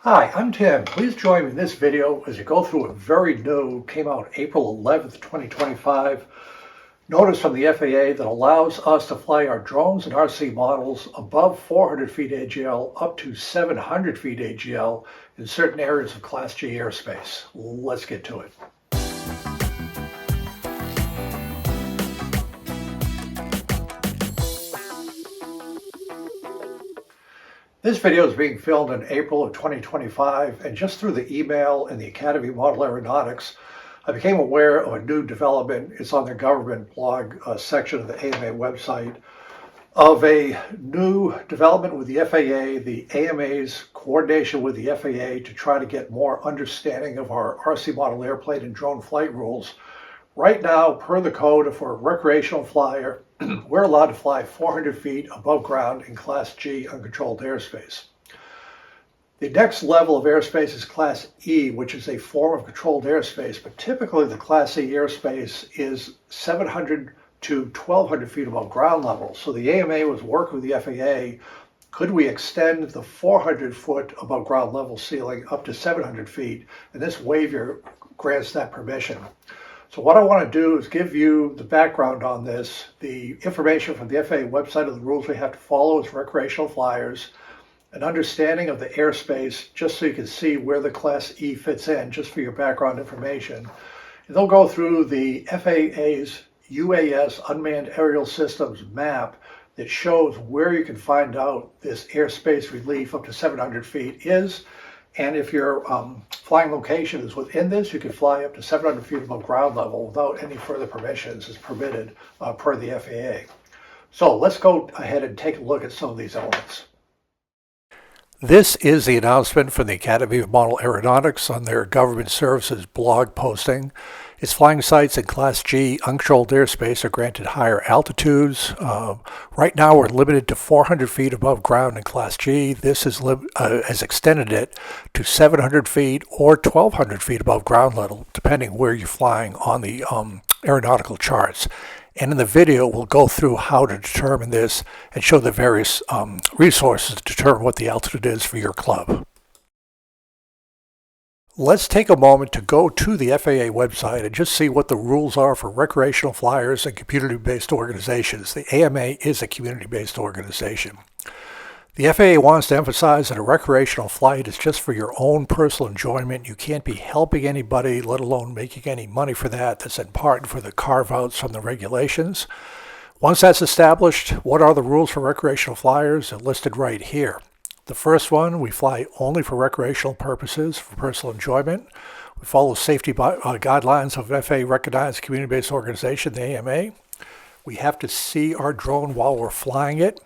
Hi, I'm Tim. Please join me in this video as you go through a very new, came out April 11th, 2025, notice from the FAA that allows us to fly our drones and RC models above 400 feet AGL up to 700 feet AGL in certain areas of Class G airspace. Let's get to it. This video is being filmed in April of 2025, and just through the email and the Academy of Model Aeronautics, I became aware of a new development. It's on the government blog section of the AMA website, of a new development with the FAA, the AMA's coordination with the FAA to try to get more understanding of our RC model airplane and drone flight rules. Right now, per the code, if we're a recreational flyer, we're allowed to fly 400 feet above ground in Class G uncontrolled airspace. The next level of airspace is Class E, which is a form of controlled airspace, but typically the Class E airspace is 700 to 1,200 feet above ground level. So the AMA was working with the FAA. Could we extend the 400-foot above ground level ceiling up to 700 feet? And this waiver grants that permission. So what I want to do is give you the background on this, the information from the FAA website of the rules we have to follow as recreational flyers, an understanding of the airspace, just so you can see where the Class E fits in, just for your background information. And they'll go through the FAA's UAS Unmanned Aerial Systems map that shows where you can find out this airspace relief up to 700 feet is. And if your flying location is within this, you can fly up to 700 feet above ground level without any further permissions as permitted per the FAA. So let's go ahead and take a look at some of these elements. This is the announcement from the Academy of Model Aeronautics on their Government Services blog posting. Its flying sites in Class G uncontrolled airspace are granted higher altitudes. Right now we're limited to 400 feet above ground in Class G. This has extended it to 700 feet or 1,200 feet above ground level, depending where you're flying on the aeronautical charts. And in the video, we'll go through how to determine this and show the various resources to determine what the altitude is for your club. Let's take a moment to go to the FAA website and just see what the rules are for recreational flyers and community-based organizations. The AMA is a community-based organization. The FAA wants to emphasize that a recreational flight is just for your own personal enjoyment. You can't be helping anybody, let alone making any money for that. That's in part for the carve-outs from the regulations. Once that's established, what are the rules for recreational flyers? They're listed right here. The first one, we fly only for recreational purposes, for personal enjoyment. We follow safety guidelines of an FAA-recognized community-based organization, the AMA. We have to see our drone while we're flying it.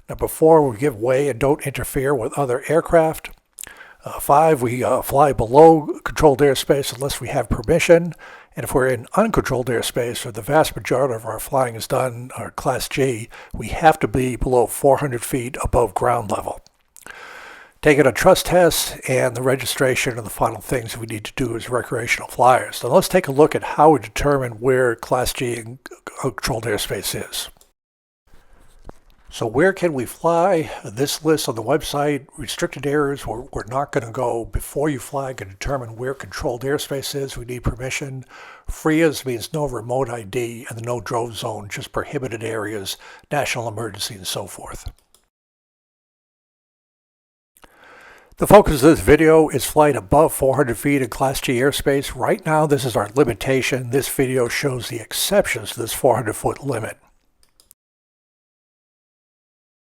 Number 4, we give way and don't interfere with other aircraft. 5, we fly below controlled airspace unless we have permission. And if we're in uncontrolled airspace, or the vast majority of our flying is done, our Class G, we have to be below 400 feet above ground level. Taking a trust test and the registration are the final things we need to do as recreational flyers. So let's take a look at how we determine where Class G and controlled airspace is. So where can we fly? This list on the website, restricted areas where we're not going to go. Before you fly, you can determine where controlled airspace is. We need permission. FRIAs means no remote ID, and the no drone zone, just prohibited areas, national emergency, and so forth. The focus of this video is flight above 400 feet in Class G airspace. Right now, this is our limitation. This video shows the exceptions to this 400-foot limit.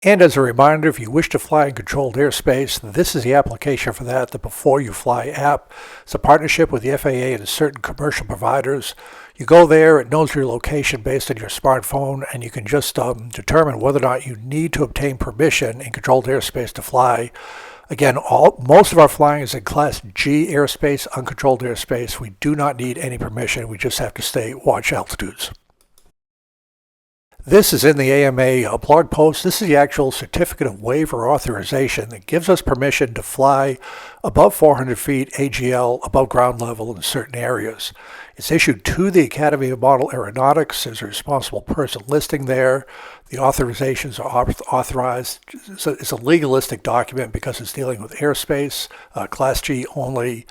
And as a reminder, if you wish to fly in controlled airspace, this is the application for that, the Before You Fly app. It's a partnership with the FAA and certain commercial providers. You go there, it knows your location based on your smartphone, and you can just determine whether or not you need to obtain permission in controlled airspace to fly. Again, most of our flying is in Class G airspace, uncontrolled airspace. We do not need any permission. We just have to watch altitudes. This is in the AMA blog post. This is the actual Certificate of Waiver authorization that gives us permission to fly above 400 feet AGL above ground level in certain areas. It's issued to the Academy of Model Aeronautics. There's a responsible person listing there. The authorizations are authorized. It's a legalistic document because it's dealing with airspace, Class G only.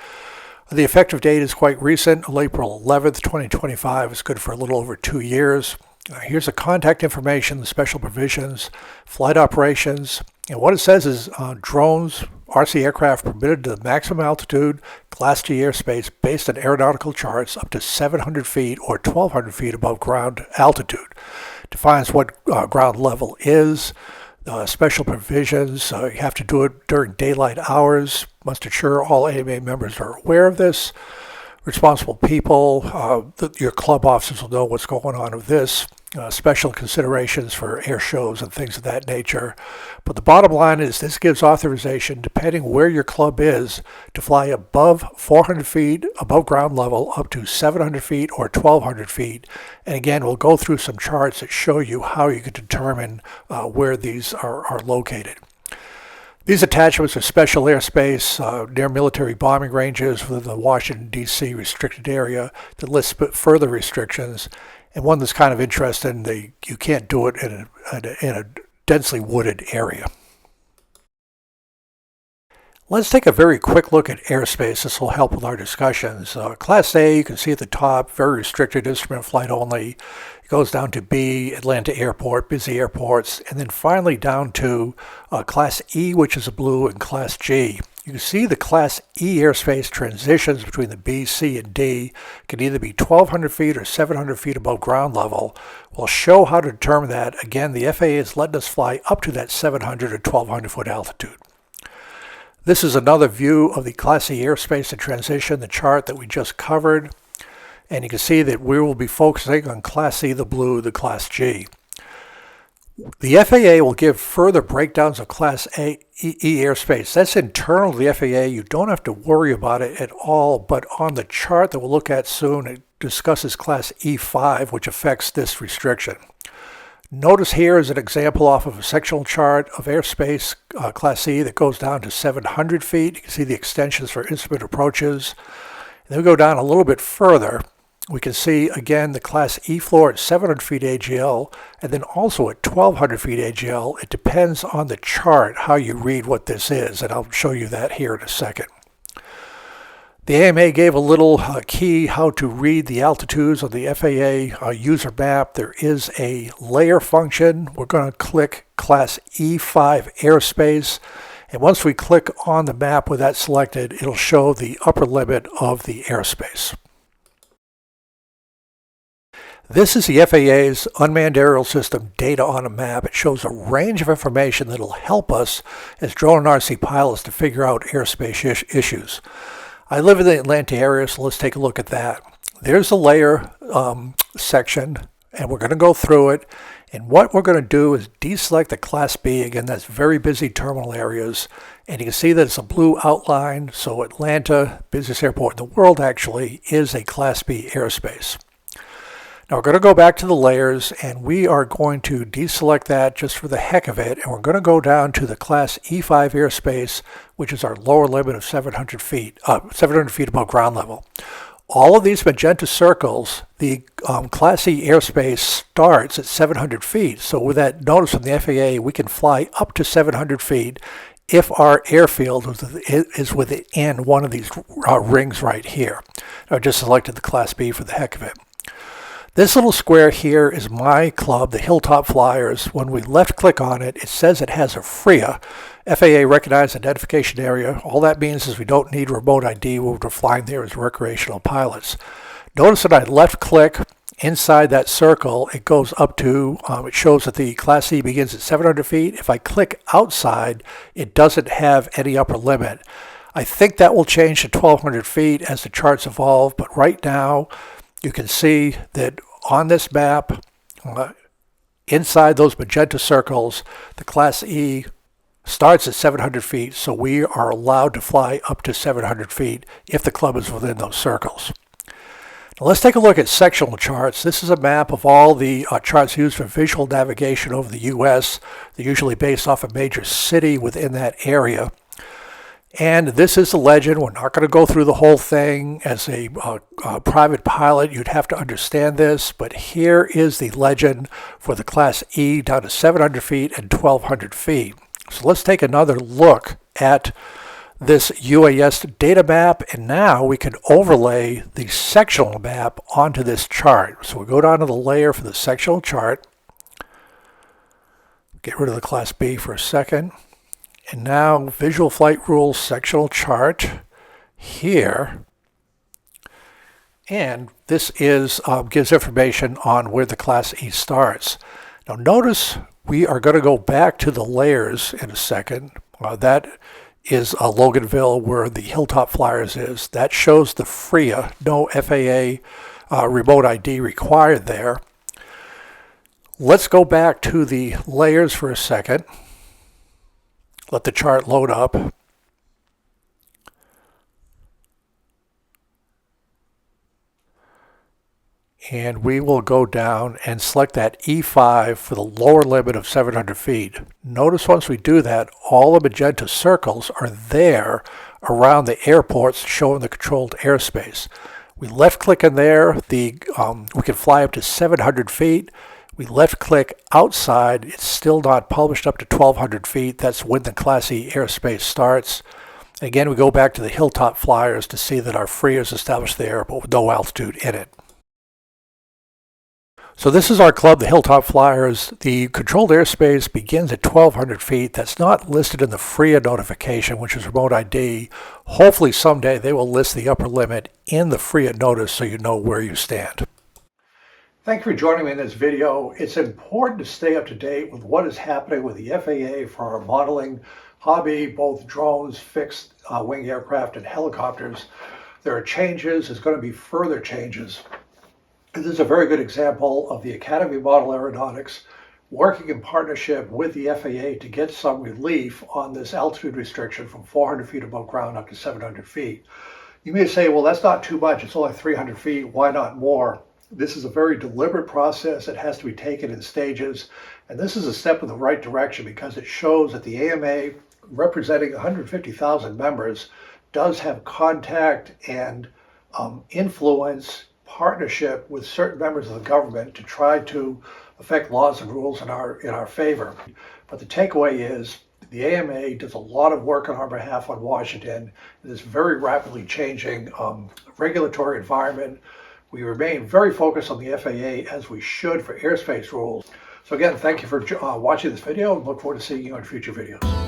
The effective date is quite recent, April 11th, 2025. It's good for a little over 2 years. Here's the contact information, the special provisions, flight operations, and what it says is drones, RC aircraft permitted to the maximum altitude, Class G airspace based on aeronautical charts up to 700 feet or 1,200 feet above ground altitude. Defines what ground level is. Special provisions, you have to do it during daylight hours. Must ensure all AMA members are aware of this. Responsible people, your club officers will know what's going on with this. Special considerations for air shows and things of that nature. But the bottom line is this gives authorization, depending where your club is, to fly above 400 feet above ground level up to 700 feet or 1,200 feet. And again, we'll go through some charts that show you how you can determine where these are located. These attachments are special airspace near military bombing ranges within the Washington, D.C. restricted area that lists further restrictions. And one that's kind of interesting, you can't do it in a densely wooded area. Let's take a very quick look at airspace. This will help with our discussions. Class A, you can see at the top, very restricted instrument flight only. It goes down to B, Atlanta Airport, busy airports, and then finally down to Class E, which is a blue, and Class G. You can see the Class E airspace transitions between the B, C, and D can either be 1,200 feet or 700 feet above ground level. We'll show how to determine that. Again, the FAA is letting us fly up to that 700 or 1,200 foot altitude. This is another view of the Class E airspace and transition, the chart that we just covered. And you can see that we will be focusing on Class E, the blue, the Class G. The FAA will give further breakdowns of Class E airspace. That's internal to the FAA. You don't have to worry about it at all. But on the chart that we'll look at soon, it discusses Class E5, which affects this restriction. Notice here is an example off of a sectional chart of airspace, Class E, that goes down to 700 feet. You can see the extensions for instrument approaches. And then we go down a little bit further. We can see, again, the Class E floor at 700 feet AGL, and then also at 1,200 feet AGL. It depends on the chart how you read what this is, and I'll show you that here in a second. The AMA gave a little key how to read the altitudes of the FAA User Map. There is a layer function. We're going to click Class E5 airspace. And once we click on the map with that selected, it'll show the upper limit of the airspace. This is the FAA's Unmanned Aerial System data on a map. It shows a range of information that will help us as drone and RC pilots to figure out airspace issues. I live in the Atlanta area, so let's take a look at that. There's the layer section, and we're going to go through it. And what we're going to do is deselect the Class B. Again, that's very busy terminal areas. And you can see that it's a blue outline. So Atlanta, busiest airport in the world actually, is a Class B airspace. Now we're going to go back to the layers, and we are going to deselect that just for the heck of it. And we're going to go down to the Class E5 airspace, which is our lower limit of 700 feet above ground level. All of these magenta circles, the Class E airspace starts at 700 feet. So with that notice from the FAA, we can fly up to 700 feet if our airfield is within one of these rings right here. I just selected the Class B for the heck of it. This little square here is my club, the Hilltop Flyers. When we left click on it, it says it has a FRIA, FAA Recognized Identification Area. All that means is we don't need remote ID when we're flying there as recreational pilots. Notice that I left click inside that circle. It goes up to, it shows that the Class E begins at 700 feet. If I click outside, it doesn't have any upper limit. I think that will change to 1,200 feet as the charts evolve, but right now you can see that on this map, inside those magenta circles, the Class E starts at 700 feet, so we are allowed to fly up to 700 feet if the club is within those circles. Let's take a look at sectional charts. This is a map of all the charts used for visual navigation over the U.S. They're usually based off a major city within that area. And this is the legend. We're not going to go through the whole thing. As a private pilot, you'd have to understand this, but here is the legend for the Class E down to 700 feet and 1,200 feet. So let's take another look at this UAS data map, and now we can overlay the sectional map onto this chart. So we go down to the layer for the sectional chart, get rid of the Class B for a second, and now Visual Flight Rules sectional chart here, and this is gives information on where the Class E starts. Now notice we are going to go back to the layers in a second. That is Loganville, where the Hilltop Flyers is. That shows the FRIA, no FAA remote ID required there. Let's go back to the layers for a second. Let the chart load up. And we will go down and select that E5 for the lower limit of 700 feet. Notice once we do that, all the magenta circles are there around the airports showing the controlled airspace. We left click in there, we can fly up to 700 feet. We left click outside, it's still not published up to 1,200 feet. That's when the Class E airspace starts. Again, we go back to the Hilltop Flyers to see that our FRIA is established there, but with no altitude in it. So this is our club, the Hilltop Flyers. The controlled airspace begins at 1,200 feet. That's not listed in the FRIA notification, which is remote ID. Hopefully someday they will list the upper limit in the FRIA notice so you know where you stand. Thank you for joining me in this video. It's important to stay up to date with what is happening with the FAA for our modeling hobby, both drones, fixed wing aircraft, and helicopters. There are changes. There's going to be further changes. This is a very good example of the Academy Model Aeronautics working in partnership with the FAA to get some relief on this altitude restriction from 400 feet above ground up to 700 feet. You may say, well, that's not too much. It's only 300 feet. Why not more? This is a very deliberate process. It has to be taken in stages. And this is a step in the right direction because it shows that the AMA, representing 150,000 members, does have contact and influence partnership with certain members of the government to try to affect laws and rules in our favor. But the takeaway is the AMA does a lot of work on our behalf on Washington in this very rapidly changing regulatory environment. We remain very focused on the FAA, as we should, for airspace rules. So again, thank you for watching this video, and look forward to seeing you on future videos.